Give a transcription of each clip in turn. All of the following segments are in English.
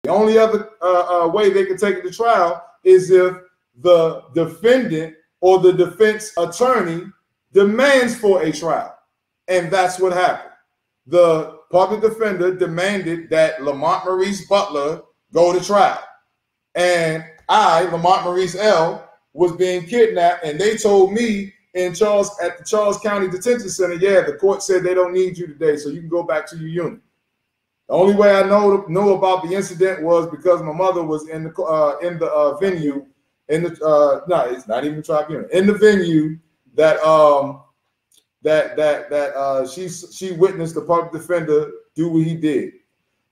The only other way they can take it to trial is if the defendant or the defense attorney demands for a trial. And that's what happened. The public defender demanded that Lamont Maurice Butler go to trial. And I, Lamont Maurice L., was being kidnapped, and they told me at the Charles County Detention Center, yeah, the court said they don't need you today, so you can go back to your unit. The only way I know about the incident was because my mother was in the venue, no, it's not even the tribunal, in the venue that she witnessed the public defender do what he did.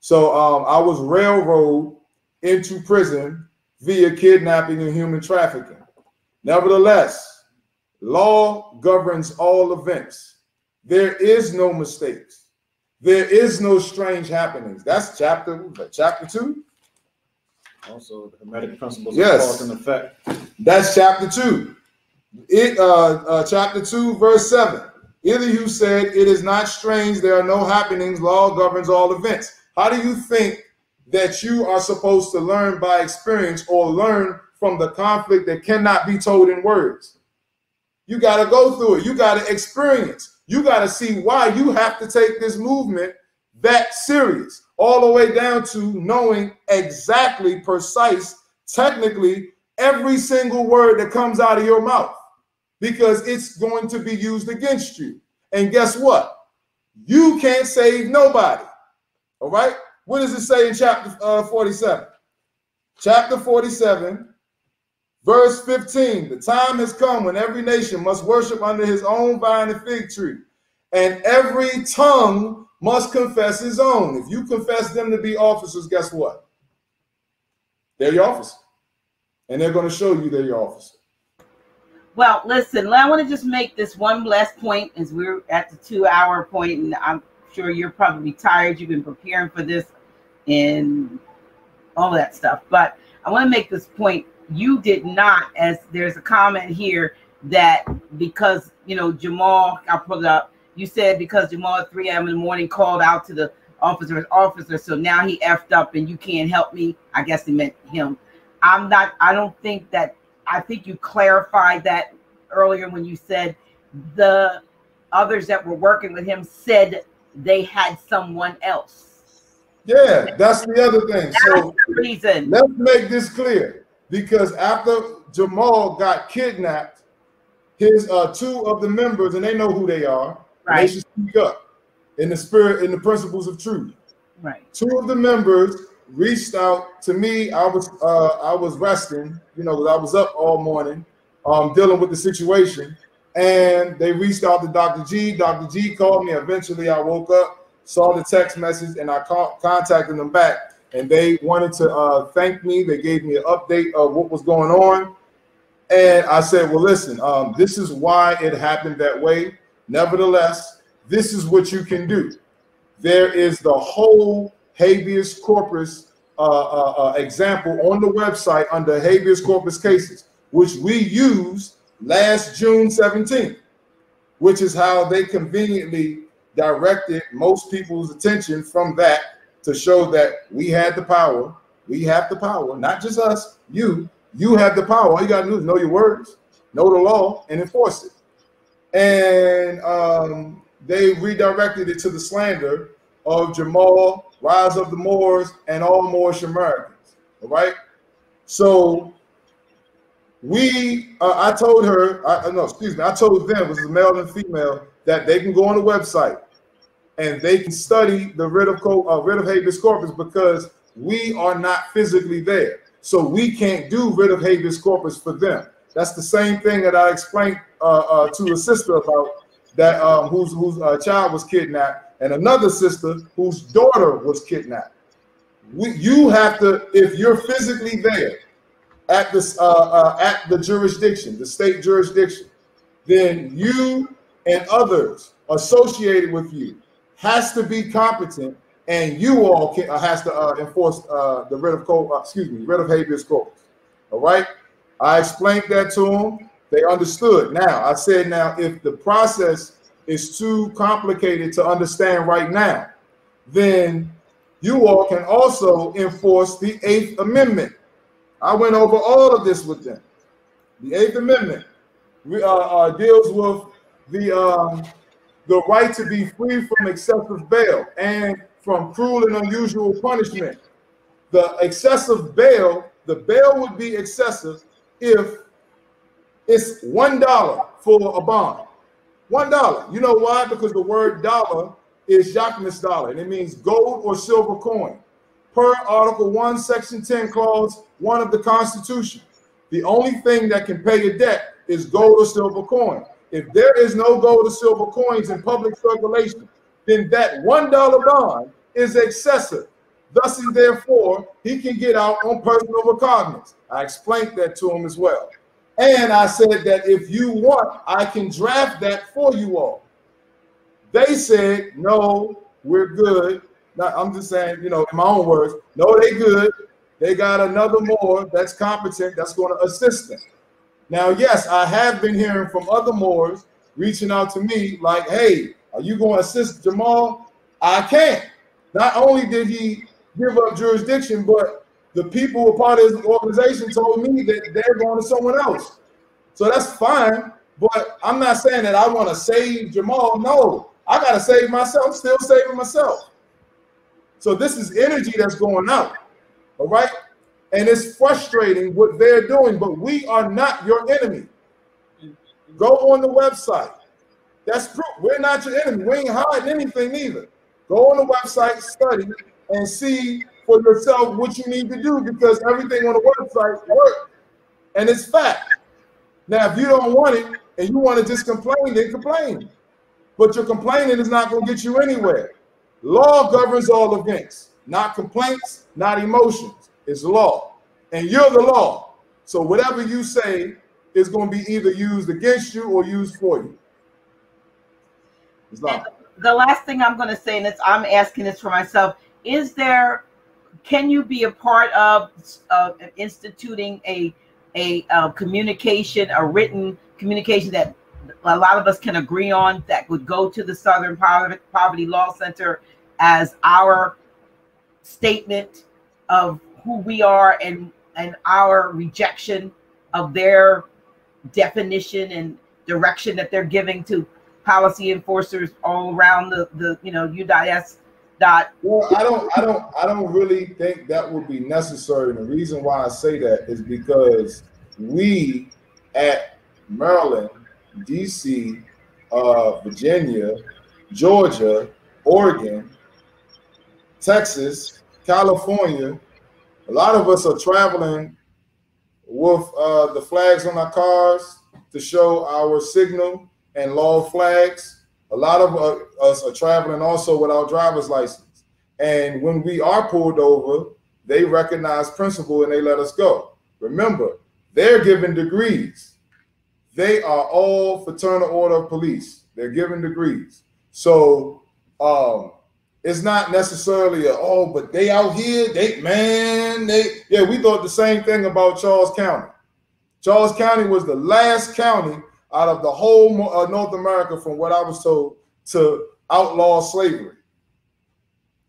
So I was railroaded into prison via kidnapping and human trafficking. Nevertheless, law governs all events. There is no mistakes. There is no strange happenings. That's chapter 2. Also, the hermetic principles yes. of cause and effect. That's chapter 2. Chapter 2, verse 7. Elihu said, "It is not strange. There are no happenings. Law governs all events." How do you think that you are supposed to learn by experience or learn from the conflict that cannot be told in words? You got to go through it. You got to experience. You got to see why you have to take this movement that serious, all the way down to knowing exactly, precise, technically, every single word that comes out of your mouth, because it's going to be used against you. And guess what? You can't save nobody. All right? What does it say in chapter 47? Chapter 47, verse 15. "The time has come when every nation must worship under his own vine and fig tree, and every tongue must confess his own." If you confess them to be officers, guess what? They're your officer. And they're going to show you they're your officer. Well, listen, I want to just make this one last point as we're at the 2-hour point, and I'm sure you're probably tired. You've been preparing for this and all that stuff. But I want to make this point. You did not, as there's a comment here that because, Jamal, I'll pull it up. You said because Jamal at 3 a.m. in the morning called out to the officer, so now he effed up and you can't help me. I guess he meant him. I think you clarified that earlier when you said the others that were working with him said they had someone else. Yeah, that's the other thing. That's so the reason. Let's make this clear, because after Jamal got kidnapped, his 2 of the members, and they know who they are, right, they should speak up in the spirit, in the principles of truth. Right. 2 of the members reached out to me. I was resting, because I was up all morning, dealing with the situation, and they reached out to Dr. G. Dr. G called me. Eventually, I woke up, saw the text message, and I contacted them back, and they wanted to thank me. They gave me an update of what was going on, and I said, well, listen, this is why it happened that way. Nevertheless, this is what you can do. There is the whole habeas corpus example on the website under habeas corpus cases, which we used last June 17th, which is how they conveniently directed most people's attention from that to show that we had the power. We have the power, not just us, you have the power. All you got to do is know your words, know the law, and enforce it. And they redirected it to the slander of Jamal, Rise of the Moors, and all Moorish Americans. All right. So I told her, I told them, it was a male and female, that they can go on the website and they can study the writ of habeas corpus, because we are not physically there. So we can't do writ of habeas corpus for them. That's the same thing that I explained to a sister about that whose child was kidnapped, and another sister whose daughter was kidnapped. You have to, if you're physically there at this at the jurisdiction, the state jurisdiction, then you and others associated with you has to be competent, and you all has to enforce the writ of habeas corpus. All right. I explained that to them. They understood. Now, I said, now, if the process is too complicated to understand right now, then you all can also enforce the 8th Amendment. I went over all of this with them. The 8th Amendment deals with the right to be free from excessive bail and from cruel and unusual punishment. The excessive bail, the bail would be excessive if it's $1 for a bond. $1. You know why? Because the word dollar is Jacquemus dollar, and it means gold or silver coin. Per Article 1, Section 10, Clause 1 of the Constitution, the only thing that can pay a debt is gold or silver coin. If there is no gold or silver coins in public circulation, then that $1 bond is excessive. Thus and therefore, he can get out on personal recognizance. I explained that to him as well. And I said that if you want, I can draft that for you all. They said, no, we're good. Now, I'm just saying, you know, in my own words, no, they good. They got another Moor that's competent, that's going to assist them. Now, yes, I have been hearing from other Moors reaching out to me like, hey, are you going to assist Jamal? I can't. Not only did he give up jurisdiction, but the people who were part of his organization told me that they're going to someone else. So that's fine, but I'm not saying that I want to save Jamal. No, I got to save myself. I'm still saving myself. So this is energy that's going out, all right? And it's frustrating what they're doing, but we are not your enemy. Go on the website. That's proof. We're not your enemy. We ain't hiding anything either. Go on the website, study, and see for yourself what you need to do, because everything on the website works. And it's fact. Now, if you don't want it and you want to just complain, then complain. But your complaining is not going to get you anywhere. Law governs all events, not complaints, not emotions. It's law. And you're the law. So whatever you say is going to be either used against you or used for you. The last thing I'm going to say, and I'm asking this for myself, can you be a part of instituting a communication, a written communication that a lot of us can agree on, that would go to the Southern Poverty Law Center as our statement of who we are and our rejection of their definition and direction that they're giving to policy enforcers all around the UDIS. Well, I don't really think that would be necessary. And the reason why I say that is because we at Maryland, DC, Virginia, Georgia, Oregon, Texas, California, a lot of us are traveling with the flags on our cars to show our signal and law flags. A lot of us are traveling also with our driver's license. And when we are pulled over, they recognize principle and they let us go. Remember, they're given degrees. They are all Fraternal Order of Police. They're given degrees. So it's not necessarily but they out here, we thought the same thing about Charles County. Charles County was the last county out of the whole North America, from what I was told, to outlaw slavery.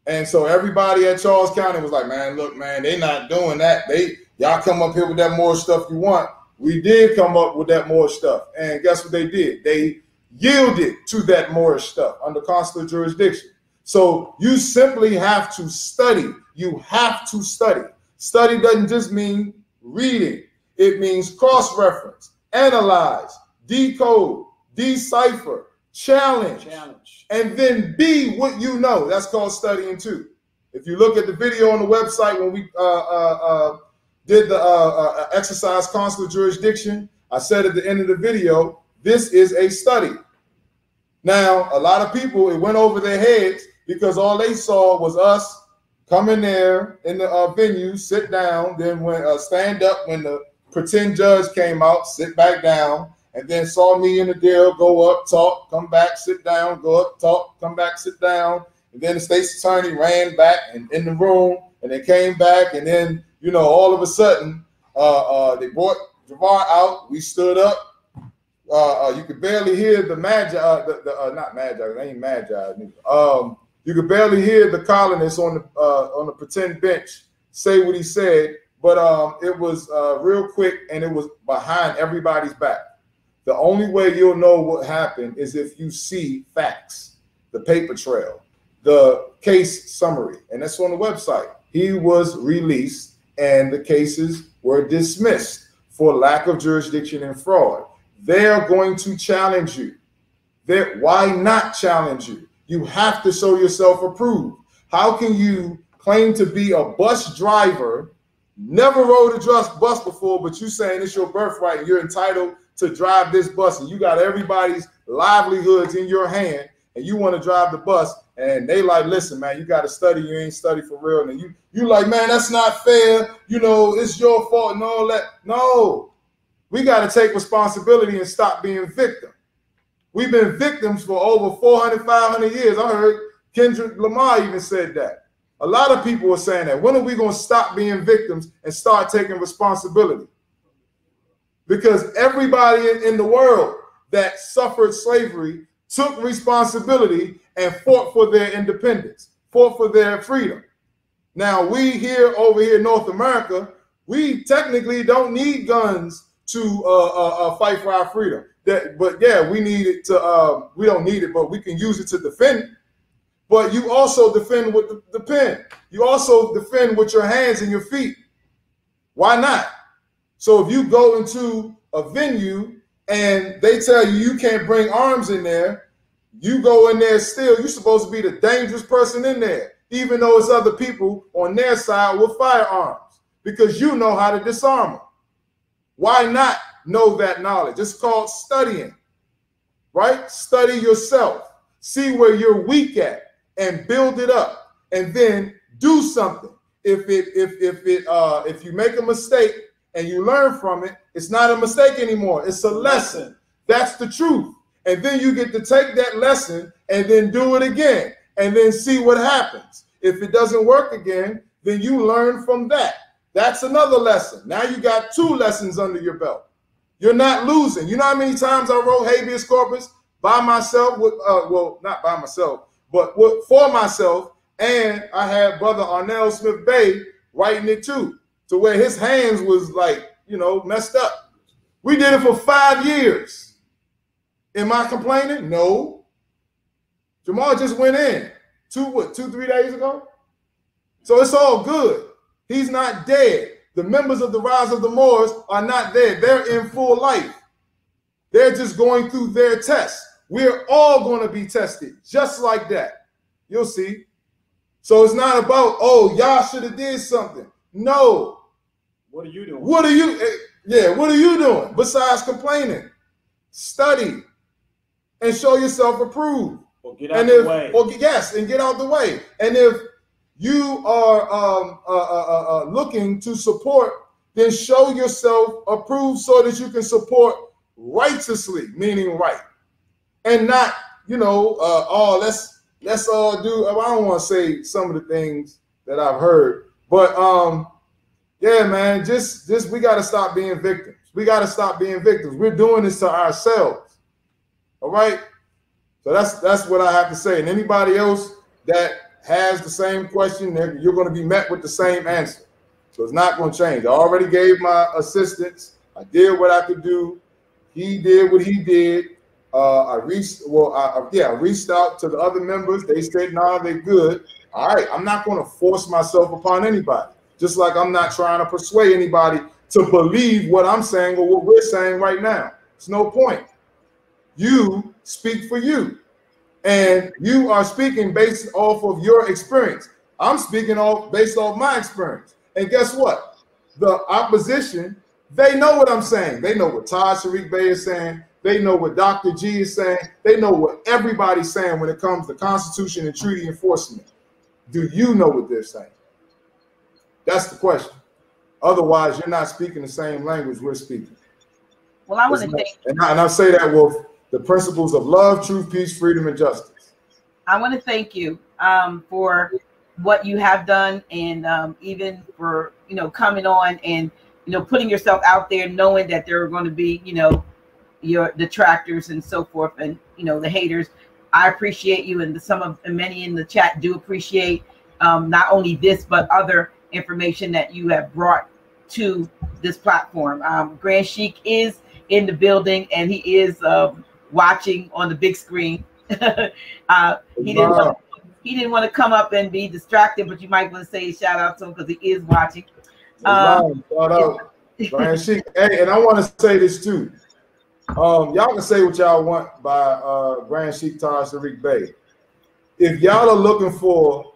And so everybody at Charles County was like, man, look, man, they not doing that. Y'all come up here with that more stuff you want. We did come up with that more stuff. And guess what they did? They yielded to that more stuff under consular jurisdiction. So you simply have to study. You have to study. Study doesn't just mean reading. It means cross-reference, analyze, decode, decipher, challenge, and then be what you know. That's called studying too. If you look at the video on the website when we did the exercise consular jurisdiction, I said at the end of the video, this is a study. Now, a lot of people, it went over their heads because all they saw was us come in there in the venue, sit down, then stand up when the pretend judge came out, sit back down, and then saw me in the deal, go up, talk, come back, sit down, go up, talk, come back, sit down. And then the state's attorney ran back and in the room, and they came back, and then, all of a sudden, they brought Javar out. We stood up. You could barely hear the Magi, not Magi, they ain't Magi. You could barely hear the colonists on the pretend bench say what he said, but it was real quick and it was behind everybody's back. The only way you'll know what happened is if you see facts, the paper trail, the case summary, and that's on the website. He was released and the cases were dismissed for lack of jurisdiction and fraud. They're going to challenge you. Why not challenge you? You have to show yourself approved. How can you claim to be a bus driver, never rode a bus before, but you saying it's your birthright, you're entitled to drive this bus, and you got everybody's livelihoods in your hand, and you want to drive the bus, and they like, listen, man, you got to study, you ain't study for real, and you like, man, that's not fair, you know, it's your fault and all that. No, we got to take responsibility and stop being victim. We've been victims for over 400, 500 years. I heard Kendrick Lamar even said that. A lot of people are saying that. When are we going to stop being victims and start taking responsibility? Because everybody in the world that suffered slavery took responsibility and fought for their independence, fought for their freedom. Now, we here over here in North America, we technically don't need guns to fight for our freedom. But yeah, we need it to, we don't need it, but we can use it to defend. But you also defend with the pen. You also defend with your hands and your feet. Why not? So if you go into a venue and they tell you you can't bring arms in there, you go in there still, you're supposed to be the dangerous person in there, even though it's other people on their side with firearms, because you know how to disarm them. Why not know that knowledge? It's called studying, right? Study yourself, see where you're weak at, and build it up, and then do something. If you make a mistake and you learn from it, it's not a mistake anymore. It's a lesson. That's the truth. And then you get to take that lesson and then do it again, and then see what happens. If it doesn't work again, then you learn from that. That's another lesson. Now you got 2 lessons under your belt. You're not losing. You know how many times I wrote habeas corpus by myself? Well, not by myself, but for myself. And I had Brother Arnell Smith Bay writing it too, to where his hands was like, you know, messed up. We did it for 5 years. Am I complaining? No. Jamal just went in 2-3 days ago. So it's all good. He's not dead. The members of the Rise of the Moors are not dead. They're in full life. They're just going through their tests. We're all going to be tested just like that. You'll see. So it's not about, oh, y'all should have did something. No. What are you doing? What are you doing besides complaining? Study and show yourself approved. Or get out the way. And get out the way. And if you are looking to support, then show yourself approved so that you can support righteously, meaning right, and not, you know, let's all do. I don't want to say some of the things that I've heard, but yeah, man, just we got to stop being victims. We got to stop being victims. We're doing this to ourselves. All right. So that's what I have to say. And anybody else that has the same question, you're going to be met with the same answer. So it's not going to change. I already gave my assistance. I did what I could do. He did what he did. I reached out to the other members. They said, nah, they're good. All right, I'm not going to force myself upon anybody. Just like I'm not trying to persuade anybody to believe what I'm saying or what we're saying right now. It's no point. You speak for you. And you are speaking based off of your experience. I'm speaking based off my experience. And guess what? The opposition, they know what I'm saying. They know what Taj Sharik Bey is saying. They know what Dr. G is saying. They know what everybody's saying when it comes to Constitution and treaty enforcement. Do you know what they're saying? That's the question. Otherwise, you're not speaking the same language we're speaking. Well, I want to thank you. And I say that with the principles of love, truth, peace, freedom, and justice. I want to thank you for what you have done, and even for, you know, coming on and, you know, putting yourself out there, knowing that there are going to be, you know, your detractors and so forth, and, you know, the haters. I appreciate you, and many in the chat do appreciate not only this but other information that you have brought to this platform. Grand Sheik is in the building, and he is watching on the big screen. He didn't want to come up and be distracted, but you might want to say a shout out to him because he is watching. Shout out, Grand Sheik. Hey, and I want to say this too. Y'all can say what y'all want by Grand Sheik Taj Tariq Bey. If y'all are looking for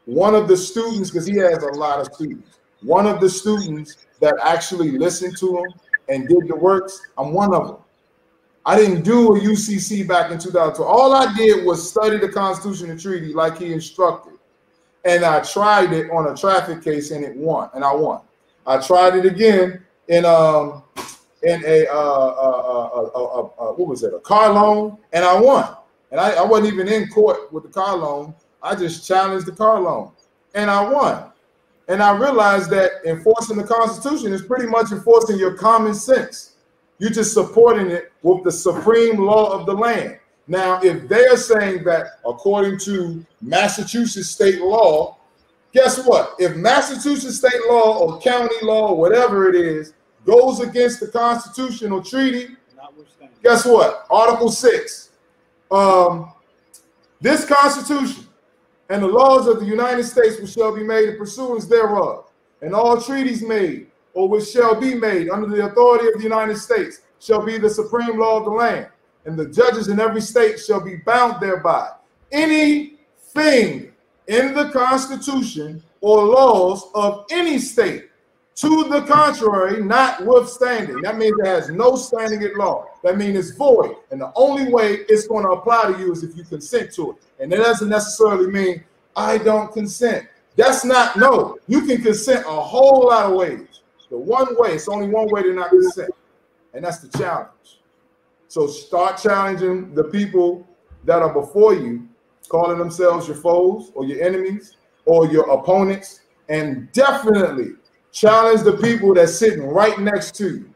one of the students, because he has a lot of students, one of the students that actually listened to him and did the works, I'm one of them. I didn't do a UCC back in 2012. All I did was study the Constitution and Treaty like he instructed. And I tried it on a traffic case and I won. I tried it again in a what was it, a car loan, and I won. And I wasn't even in court with the car loan. I just challenged the car loan and I won. And I realized that enforcing the Constitution is pretty much enforcing your common sense. You're just supporting it with the supreme law of the land. Now, if they are saying that according to Massachusetts state law, guess what? If Massachusetts state law or county law or whatever it is goes against the Constitution or treaty, guess what? Article 6. This Constitution and the laws of the United States which shall be made in pursuance thereof, and all treaties made or which shall be made under the authority of the United States shall be the supreme law of the land, and the judges in every state shall be bound thereby. Anything in the Constitution or laws of any state to the contrary, notwithstanding. That means it has no standing at law. That means it's void. And the only way it's going to apply to you is if you consent to it. And it doesn't necessarily mean I don't consent. That's not, no. You can consent a whole lot of ways. The one way, it's only one way to not consent. And that's the challenge. So start challenging the people that are before you, calling themselves your foes or your enemies or your opponents, and definitely challenge the people that's sitting right next to you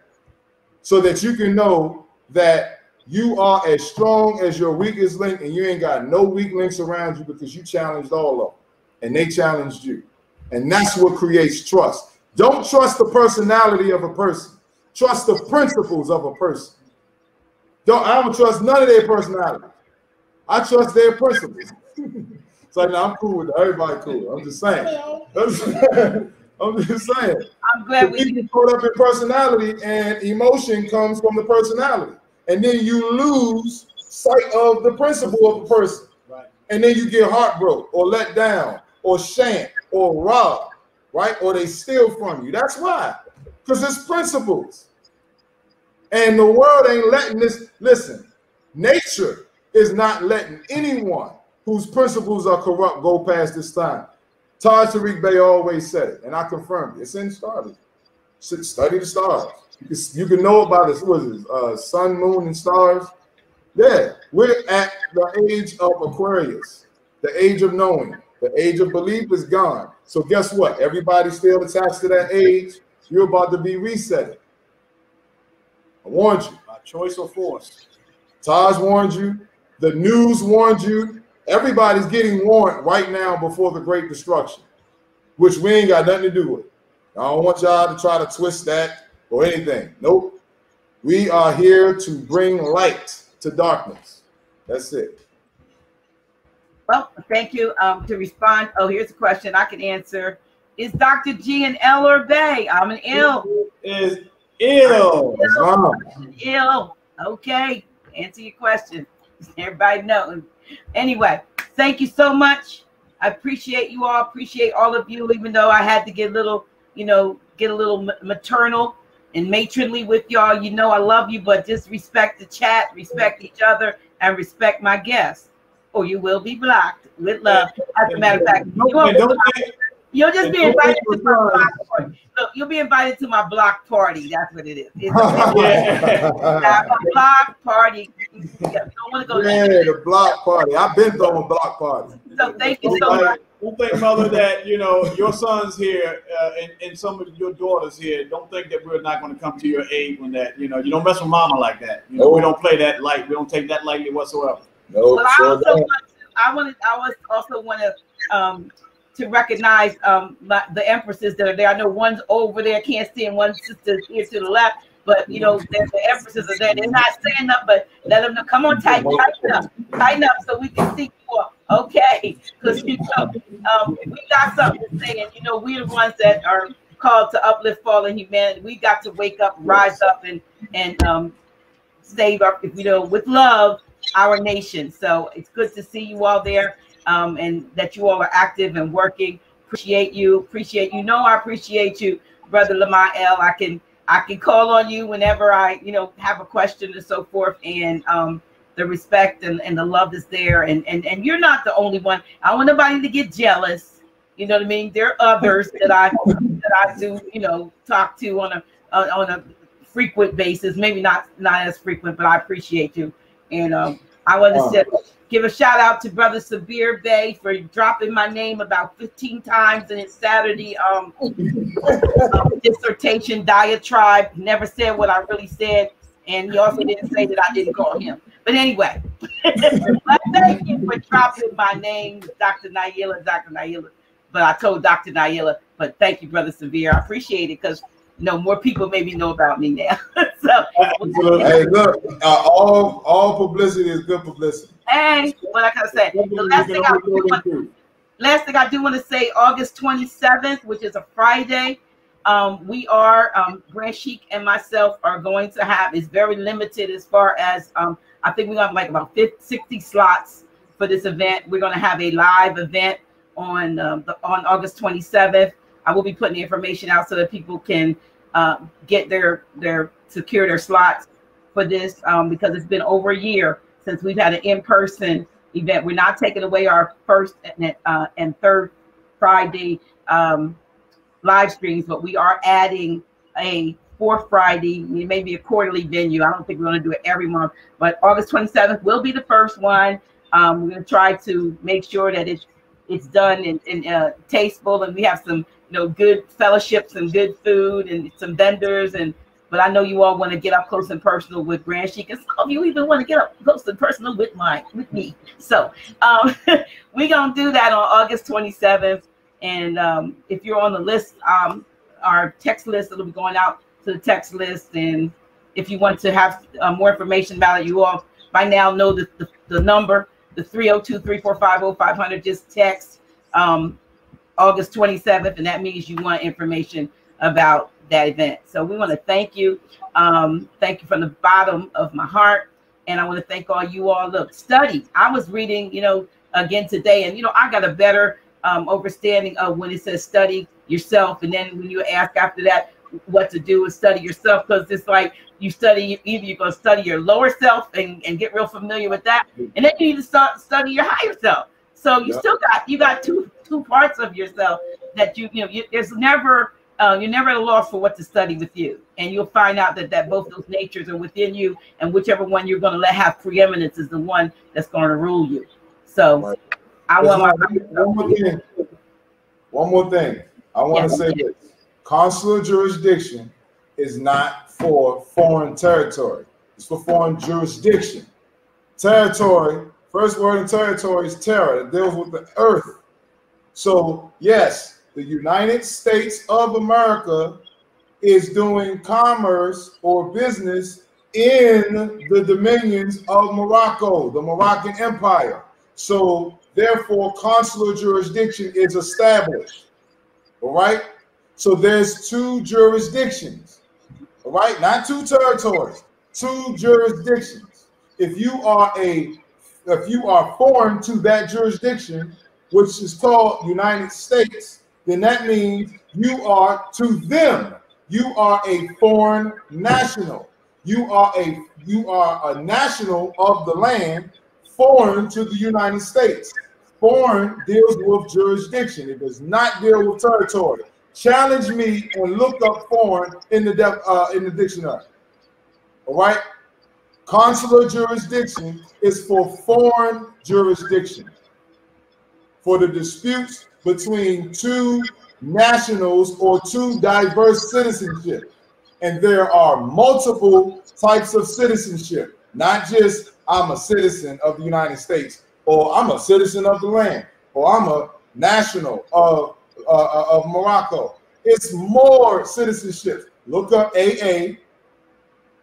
so that you can know that you are as strong as your weakest link and you ain't got no weak links around you because you challenged all of them and they challenged you. And that's what creates trust. Don't trust the personality of a person. Trust the principles of a person. I don't trust none of their personality. I trust their principles. It's like, no, I'm cool with everybody cool. I'm just saying. I'm just saying. I'm glad we get caught up in personality, and emotion comes from the personality. And then you lose sight of the principle of the person. Right. And then you get heartbroken or let down or shamed or robbed, right? Or they steal from you. That's why. Because it's principles. And the world ain't letting this. Listen, nature is not letting anyone whose principles are corrupt go past this time. Taj Tariq Bey always said it, and I confirmed it. It's in stars. Study the stars. You can know about this. What is it? Sun, moon, and stars. Yeah, we're at the age of Aquarius, the age of knowing. The age of belief is gone. So guess what? Everybody's still attached to that age. You're about to be reset. I warned you. By choice or force. Taj warned you. The news warned you. Everybody's getting warned right now before the Great Destruction, which we ain't got nothing to do with. I don't want y'all to try to twist that or anything. Nope. We are here to bring light to darkness. That's it. Well, thank you. To respond, here's a question I can answer. Is Dr. G an L or Bay? I'm an L. Is ill. Ill. Okay. Answer your question. Everybody knows. Anyway, thank you so much. I appreciate you all. Appreciate all of you, even though I had to get a little, get a little maternal and matronly with y'all. You know I love you, but just respect the chat, respect each other, and respect my guests, or you will be blocked with love. As a matter of fact, you'll just be invited to my block party. Look, you'll be invited to my block party. That's what it is. It's a block party. You don't want to go there. The block party. I've been throwing block parties. So thank you so much. Don't think, mother, that your sons here and some of your daughters here. Don't think that we're not going to come to your aid when that. You don't mess with mama like that. We don't play that light. We don't take that lightly whatsoever. No, But I also want to recognize the empresses that are there. I know one's over there, can't see, and one sister here to the left. But you know, the empresses are there. They're not standing up, but let them know. Come on, tighten up, so we can see you all. Okay, because you know, we got something to say, and you know, we're the ones that are called to uplift fallen humanity. We got to wake up, rise up, and save up, you know, with love, our nation. So it's good to see you all there, and that you all are active and working. Appreciate you. No, I appreciate you, Brother Lamael. I can call on you whenever I, you know, have a question and so forth. And the respect and the love is there. And you're not the only one. I don't want nobody to get jealous. You know what I mean? There are others that I do, you know, talk to on a frequent basis. Maybe not as frequent, but I appreciate you. And I want to give a shout out to Brother Sabir Bey for dropping my name about 15 times in his Saturday dissertation diatribe. Never said what I really said, and he also didn't say that I didn't call him. But anyway, thank you for dropping my name, Dr. Nayila. But I told Dr. Nayila, but thank you, Brother Sabir. I appreciate it, because you know, more people maybe know about me now. So, hey, look, all publicity is good publicity. Hey, what I gotta say. The last thing I do want to say, August 27th, which is a Friday, we are Grand Sheik and myself are going to have. It's very limited as far as I think we have like about 60 slots for this event. We're going to have a live event on August 27th. I will be putting the information out so that people can get secure their slots for this, because it's been over a year since we've had an in-person event. We're not taking away our first and third Friday live streams, but we are adding a fourth Friday, maybe a quarterly venue. I don't think we're going to do it every month, but August 27th will be the first one. We're going to try to make sure that it's done and tasteful, and we have some good fellowships and good food and some vendors. But I know you all want to get up close and personal with Grand Sheik, and some of you even want to get up close and personal with me. So we're gonna do that on August 27th. And if you're on the list, our text list, it'll be going out to the text list. And if you want to have more information about it, you all by now know the number, the 302-345-0500. Just text August 27th, and that means you want information about that event. So we want to thank you. Thank you from the bottom of my heart. And I want to thank all you all. Look, study. I was reading, again today, and I got a better understanding of when it says study yourself. And then when you ask after that what to do is study yourself, because it's like you study, either you're going to study your lower self and get real familiar with that, and then you need to start study your higher self. So you still got two parts of yourself that there's never you're never at a loss for what to study with you, and you'll find out that both those natures are within you, and whichever one you're going to let have preeminence is the one that's going to rule you. So I want one more thing. I want to say this: consular jurisdiction is not for foreign territory. It's for foreign jurisdiction. Territory. First word in territory is terra. It deals with the earth. So yes, the United States of America is doing commerce or business in the dominions of Morocco, the Moroccan Empire. So therefore, consular jurisdiction is established. All right. So there's two jurisdictions. All right, not two territories, two jurisdictions. If you are foreign to that jurisdiction, which is called United States, then that means you are to them. You are a foreign national. You are a national of the land, foreign to the United States. Foreign deals with jurisdiction. It does not deal with territory. Challenge me and look up foreign in the dictionary. All right. Consular jurisdiction is for foreign jurisdiction, for the disputes between two nationals or two diverse citizenship. And there are multiple types of citizenship, not just I'm a citizen of the United States, or I'm a citizen of the land, or I'm a national of Morocco. It's more citizenships. Look up AA.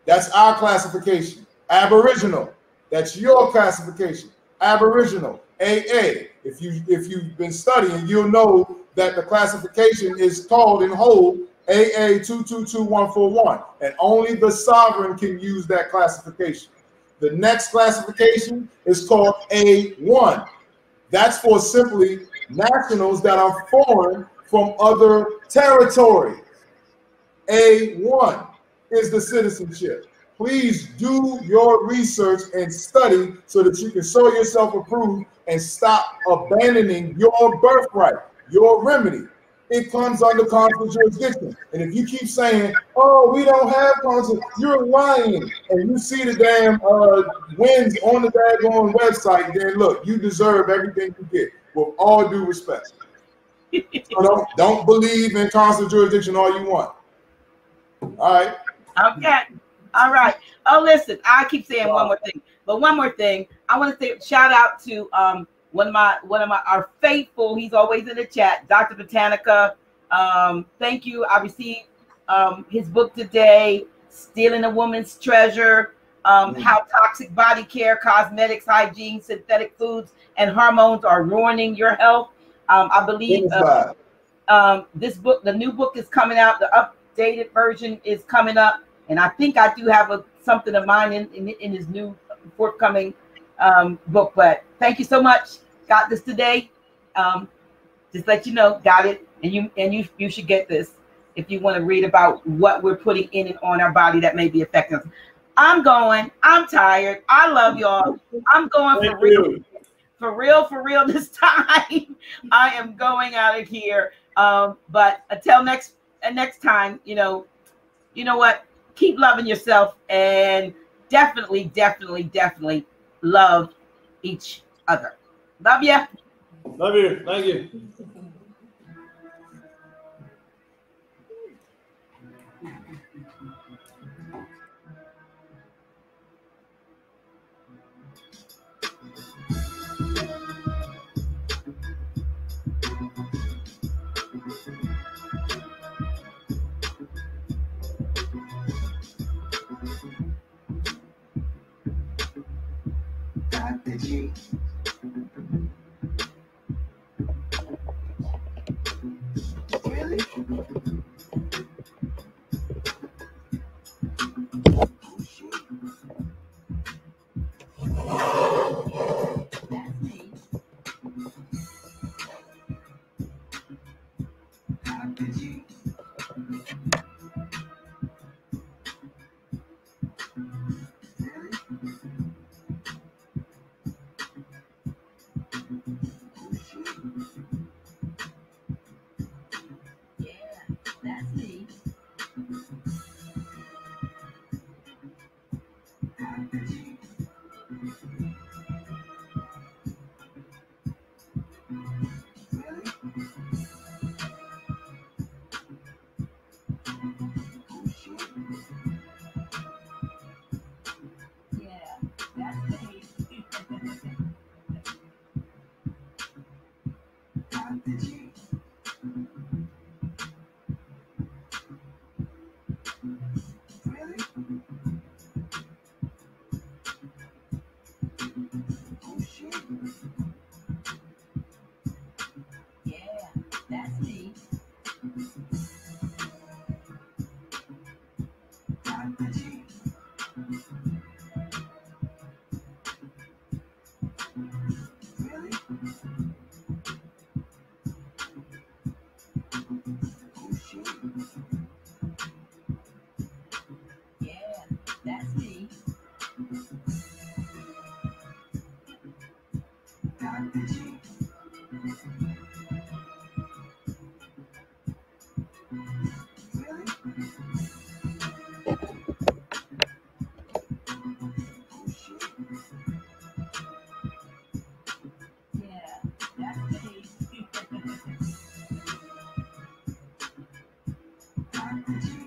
That's our classification. Aboriginal. That's your classification. Aboriginal. AA. If you've been studying, you'll know that the classification is called in whole AA 222141, and only the sovereign can use that classification. The next classification is called A1. That's for simply nationals that are foreign from other territories. A1 is the citizenship. Please do your research and study so that you can show yourself approved and stop abandoning your birthright, your remedy. It comes under consular jurisdiction. And if you keep saying, oh, we don't have consular, you're lying. And you see the damn wins on the daggone website, then look, you deserve everything you get, with all due respect. So don't believe in consular jurisdiction all you want. All right. Okay. All right. Oh, listen, I keep saying one more thing, but one more thing. I want to say shout out to one of my our faithful. He's always in the chat, Dr. Botanica. Thank you. I received his book today, Stealing a Woman's Treasure: How Toxic Body Care, Cosmetics, Hygiene, Synthetic Foods, and Hormones Are Ruining Your Health. I believe this book, the new book, is coming out. The updated version is coming up. And I think I do have something of mine in his new forthcoming book. But thank you so much. Got this today. Just let you know, got it. And you should get this if you want to read about what we're putting in and on our body that may be affecting us. I'm going. I'm tired. I love y'all. I'm going for real. For real this time. I am going out of here. But until next time, you know what? Keep loving yourself and definitely love each other. Love ya. Love you. Thank you. Dr. G. Really? Oh, shit. That's me. Dr. G. Dr. G.